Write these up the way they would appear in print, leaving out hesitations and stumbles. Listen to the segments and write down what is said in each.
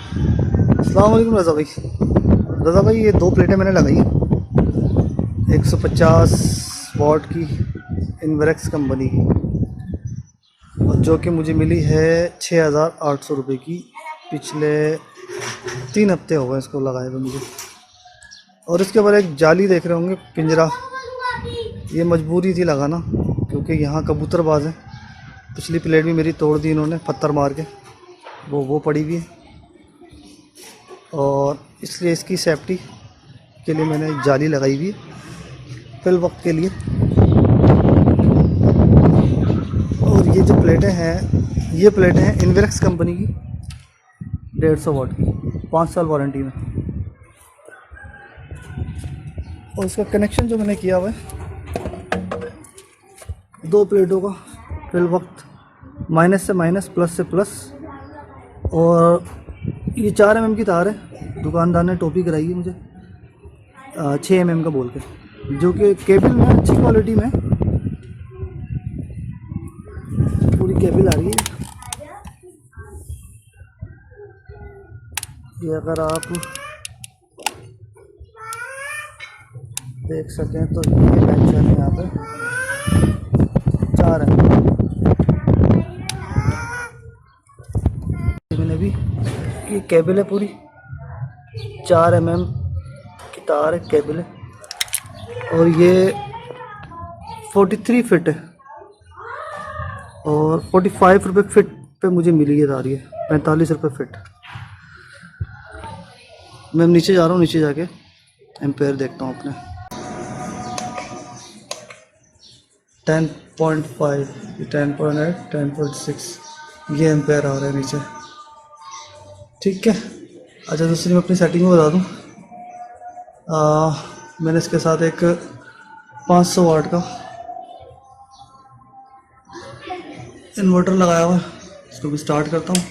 अस्सलाम वालेकुम रज़ा भाई। रज़ा भाई, ये दो प्लेटें मैंने लगाई हैं 150 वाट की इन्वेरेक्स कंपनी की, और जो कि मुझे मिली है 6,800 रुपये की। पिछले 3 हफ्ते हो गए इसको लगाए हुए मुझे। और इसके ऊपर एक जाली देख रहे होंगे, पिंजरा, ये मजबूरी थी लगाना क्योंकि यहाँ कबूतरबाज हैं। पिछली प्लेट भी मेरी तोड़ दी इन्होंने पत्थर मार के, वो पड़ी हुई है, और इसलिए इसकी सेफ्टी के लिए मैंने जाली लगाई हुई है फिल वक्त के लिए। और ये जो प्लेटें हैं, ये प्लेटें हैं इन्वेरेक्स कंपनी की, 150 वाट की, 5 साल वारंटी में। और इसका कनेक्शन जो मैंने किया हुआ है दो प्लेटों का फिल वक्त, माइनस से माइनस, प्लस से प्लस। और ये 4 mm की तार है, दुकानदार ने टोपी कराई है मुझे 6 mm का बोल के, जो कि केबल में अच्छी क्वालिटी में पूरी केबल आ रही है। ये अगर आप देख सकें तो ये मेंशन है यहाँ पे 4 mm। मैंने भी, ये केबल है पूरी 4 mm की तार है, केबल है, और ये 43 फिट है, और 45 रुपये फिट पे मुझे मिली है तार, ये 45 रुपये फिट। मैं नीचे जा रहा हूँ, नीचे जाके एम्पेयर देखता हूँ अपने। 10.5, 10.8, 10.6 ये एम्पेयर आ रहा है नीचे। ठीक है। अच्छा, दूसरी मैं अपनी सेटिंग में बता दूँ, मैंने इसके साथ एक 500 वाट का इन्वर्टर लगाया हुआ है, इसको भी स्टार्ट करता हूँ।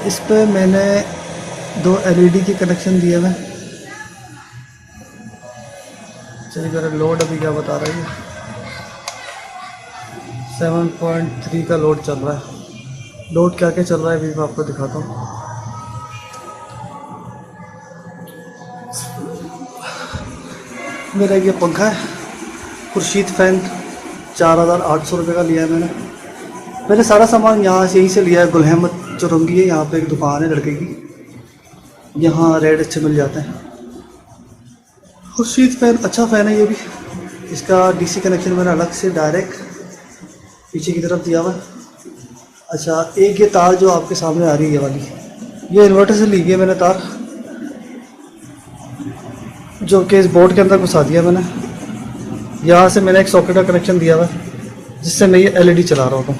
इस पे मैंने 2 LED के कनेक्शन दिए हुए। चलिए जरा लोड अभी क्या बता रही है, 7.3 का लोड चल रहा है। लोड क्या क्या चल रहा है अभी मैं आपको दिखाता हूँ। मेरा ये पंखा है खुर्शीद फ़ैन, 4,800 रुपये का लिया है मैंने सारा सामान यहाँ से, यहीं से लिया है। गुलहमद चुरंगी है, यहाँ पे एक दुकान है लड़के की, यहाँ रेट अच्छे मिल जाते हैं। खुर्शीद फ़ैन अच्छा फ़ैन है ये भी। इसका DC कनेक्शन मैंने अलग से डायरेक्ट पीछे की तरफ दिया हुआ है। अच्छा, एक ये तार जो आपके सामने आ रही है, ये वाली, ये इन्वर्टर से ली है मैंने तार, जो कि इस बोर्ड के अंदर घुसा दिया मैंने। यहाँ से मैंने एक सॉकेट का कनेक्शन दिया हुआ है जिससे मैं ये LED चला रहा हूँ।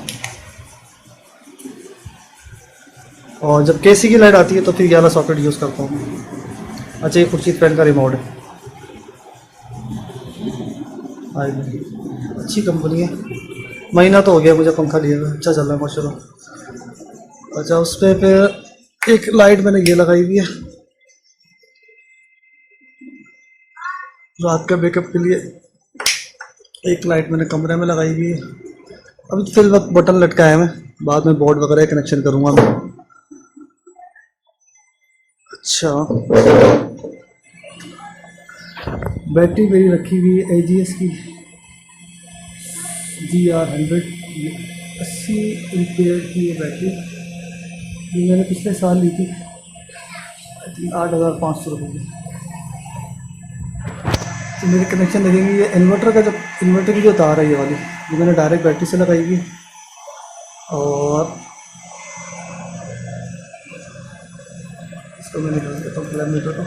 और जब KC की लाइट आती है तो फिर ये वाला सॉकेट यूज़ करता हूँ। अच्छा, ये खुर्शीद फ़ैन का रिमोट है, अच्छी कंपनी है। महीना तो हो गया मुझे पंखा लिए हुए, अच्छा चल रहा है माशाल्लाह। अच्छा, उस पर फिर एक लाइट मैंने ये लगाई हुई है रात का बैकअप के लिए। एक लाइट मैंने कमरे में लगाई हुई है। अभी फिल वक्त बटन लटकाया है मैं, बाद में बोर्ड वगैरह कनेक्शन करूँगा मैं। अच्छा, बैटरी मेरी रखी हुई है AGS की GR100, 80 एम्पेयर की ये बैटरी, ये मैंने पिछले साल ली थी 8,500 रुपये की। तो मेरे कनेक्शन लगेंगे, ये इन्वर्टर की जो तार है ये वाली, ये मैंने डायरेक्ट बैटरी से लगाई हुई। और इसको मैं निकाल देता हूँ प्लग मीटर को।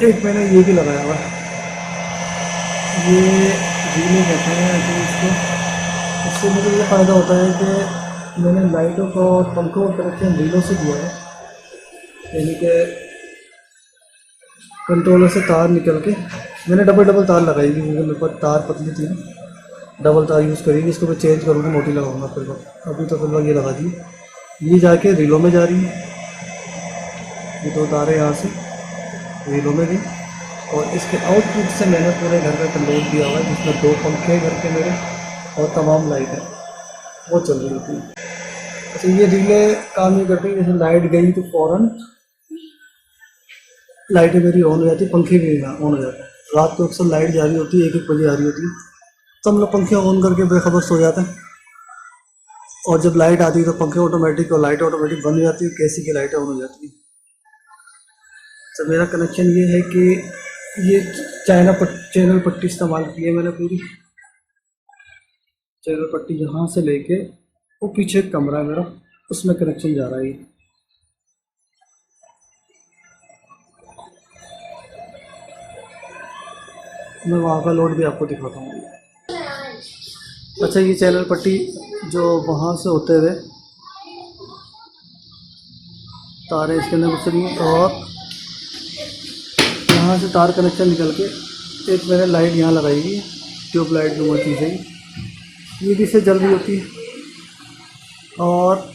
एक मैंने ये भी लगाया हुआ है, ये रिले कहते हैं तो इसको। इससे मुझे ये फ़ायदा होता है कि मैंने लाइटों को और पंखों का कनेक्शन रीलों से दिया है, यानी कि कंट्रोलर से तार निकल के मैंने डबल तार लगाई थी, क्योंकि मेरे पास तार पतली थी ना, डबल तार यूज़ करेंगे। इसको मैं चेंज करूँगा, मोटी लगाऊंगा फिर वक्त। अभी तो फिर ये लगा दी, ये जाके रीलों में जा रही है, ये 2 तार है यहाँ से रीलों में भी। और इसके आउटपुट से मैंने पूरे घर का कंट्रोल दिया हुआ है, जिसमें 2 पंखे घर के मेरे और तमाम लाइट है। वो चल रही होती है। अच्छा, ये रिले काम ये करती है, जैसे लाइट गई तो फ़ौरन लाइटें मेरी ऑन हो जाती, पंखे भी ऑन हो जाते हैं। रात को अक्सर लाइट जा रही होती है, 1-1 बजे आ रही होती है, तो हम लोग पंखे ऑन करके बेखबर सो जाते हैं। और जब लाइट आती है तो पंखे ऑटोमेटिक और लाइट ऑटोमेटिक बंद हो जाती है, कैसी की लाइटें ऑन हो जाती है। तो मेरा कनेक्शन ये है कि ये चैनल पट्टी इस्तेमाल की है मैंने पूरी। चैनल पट्टी यहाँ से लेके वो पीछे एक कमरा है मेरा, उसमें कनेक्शन जा रहा है ये। मैं वहाँ का लोड भी आपको दिखाता हूँ। अच्छा, ये चैनल पट्टी जो वहाँ से होते हुए तारें इसके अंदर घुस रही हैं, और यहाँ से तार कनेक्शन निकल के एक मैंने लाइट यहाँ लगाई हुई है, ट्यूबलाइट जो वो चीज़ है, ये भी इससे जल रही होती है। और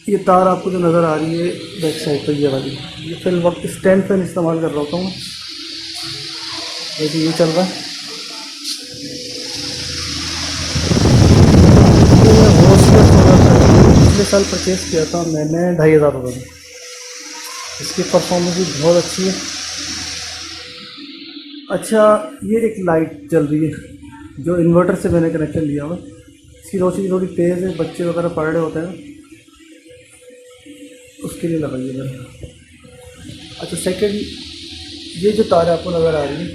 ये तार आपको जो नज़र आ रही है बैक साइड पर, ये वाली, ये फिर वक्त स्टैंड फैन इस्तेमाल कर रहा होता हूँ। जैसे ये चल रहा है, पिछले साल परचेज़ किया था मैंने 2500 रुपये में। इसकी परफॉर्मेंस भी बहुत अच्छी है। अच्छा, ये एक लाइट जल रही है जो इन्वर्टर से मैंने कनेक्शन लिया हुआ, इसकी रोशनी थोड़ी तेज़ है, बच्चे वगैरह पढ़ रहे होते हैं, उसके लिए लगाइए मैंने। अच्छा, सेकंड, ये जो तार आपको नज़र आ रही है,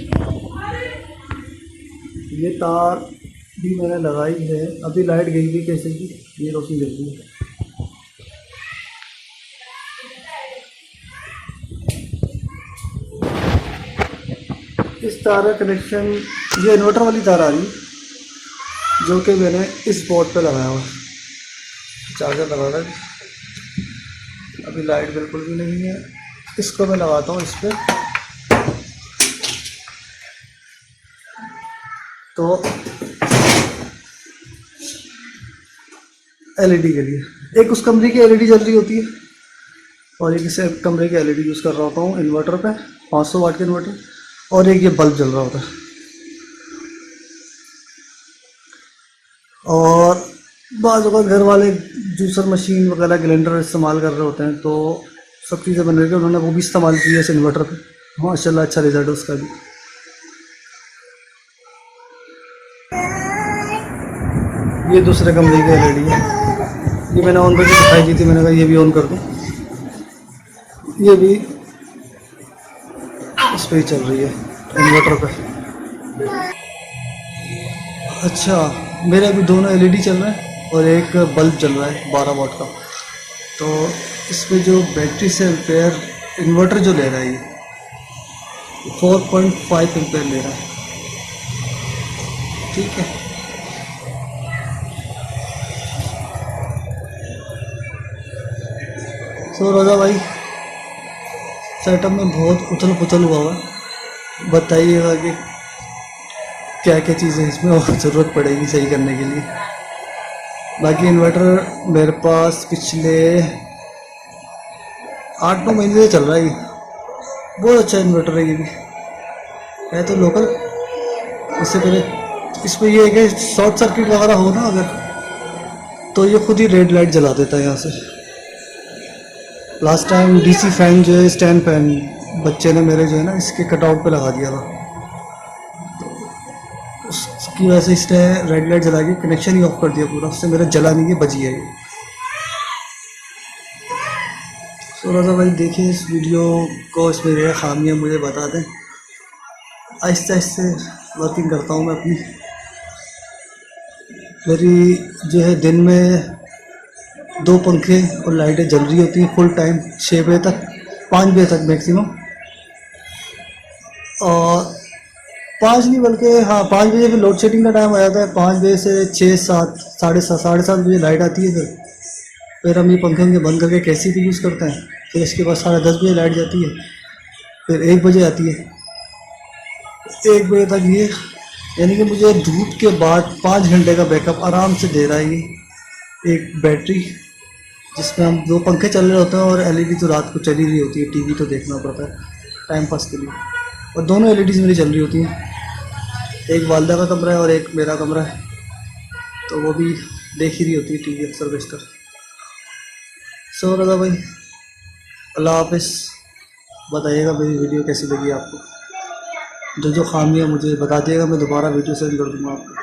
ये तार भी मैंने लगाई है। अभी लाइट गई थी कैसे की, ये रोशनी जल रही है। इस तार का कनेक्शन, ये इन्वर्टर वाली तार आ रही है जो कि मैंने इस बोर्ड पे लगाया हुआ, चार्जर लगा रहा है। अभी लाइट बिल्कुल भी नहीं है, इसको मैं लगाता हूँ इस पर, तो एलईडी के लिए एक उस कमरे की एलईडी जल रही होती है, और एक इसे कमरे की एलईडी यूज़ कर रहा होता हूँ इन्वर्टर पे, 500 वाट के इन्वर्टर, और एक ये बल्ब जल रहा होता है। और बाज़ वक़्त घर वाले जूसर मशीन वगैरह ग्राइंडर इस्तेमाल कर रहे होते हैं, तो सब चीज़ें बन रही है, उन्होंने वो भी इस्तेमाल की है इस इन्वर्टर पे, माशाल्लाह अच्छा रिजल्ट है उसका भी। ये दूसरे कमरे की एलईडी है, ये मैंने ऑन करके दिखाई दी थी, मैंने कहा ये भी ऑन कर दूँ। ये भी इस पर ही चल रही है, इन्वर्टर पे। अच्छा, मेरे अभी दोनों एलईडी चल रहे हैं और एक बल्ब चल रहा है 12 वाट का। तो इस पर जो बैटरी से एम्पेयर इन्वर्टर जो ले रहा है, ये 4.5 एम्पेयर ले रहा है, ठीक है। तो रजा भाई, सेटअप में बहुत उथल पुथल हुआ हुआ, बताइएगा कि क्या क्या चीज़ें इसमें और ज़रूरत पड़ेगी सही करने के लिए। बाकी इन्वर्टर मेरे पास पिछले 8-9 महीने से चल रहा है, ये बहुत अच्छा इन्वर्टर है, ये भी है तो लोकल। इससे पहले इसमें ये है कि शॉर्ट सर्किट वगैरह हो ना अगर, तो ये खुद ही रेड लाइट जला देता है यहाँ से। लास्ट टाइम डीसी फैन जो है, स्टैंड फैन, बच्चे ने मेरे जो है ना इसके कटआउट पे लगा दिया था, तो उसकी वजह से इसने रेड लाइट जला के कनेक्शन ही ऑफ कर दिया पूरा, उससे मेरा जला नहीं है, बच गया ये। तो रजा भाई देखिए इस वीडियो को, इसमें क्या खामियाँ मुझे बता दें, आहिस्ते आहिस्ते वर्किंग करता हूँ मैं अपनी। मेरी जो है दिन में 2 पंखे और लाइटें जल रही होती हैं फुल टाइम, 6 बजे तक, 5 बजे तक मैक्सिमम। और 5 नहीं बल्कि हाँ 5 बजे फिर लोड शेडिंग का टाइम आ जाता है, 5 बजे से 6-7, 7:30 बजे लाइट आती है। फिर हम ये पंखे उनके बंद करके कैसी भी यूज़ करते हैं। फिर इसके बाद 10:30 बजे लाइट जाती है, फिर 1 बजे आती है, 1 बजे तक ये, यानी कि मुझे धूप के बाद 5 घंटे का बैकअप आराम से दे रहा है ये एक बैटरी, जिसमें हम 2 पंखे चल रहे होते हैं और एलईडी तो रात को चली रही होती है, टीवी तो देखना पड़ता है टाइम पास के लिए, और दोनों एलईडीज़ मेरी चल रही होती हैं। एक वालदा का कमरा है और एक मेरा कमरा है, तो वो भी देख ही रही होती है टीवी अक्सर बेशतर। सो रजा भाई, अल्लाह हाफिज़। बताइएगा मेरी वीडियो कैसी लगी आपको, जो जो खामियाँ मुझे बता दिएगा, मैं दोबारा वीडियो सेंड कर दूँगा आपको।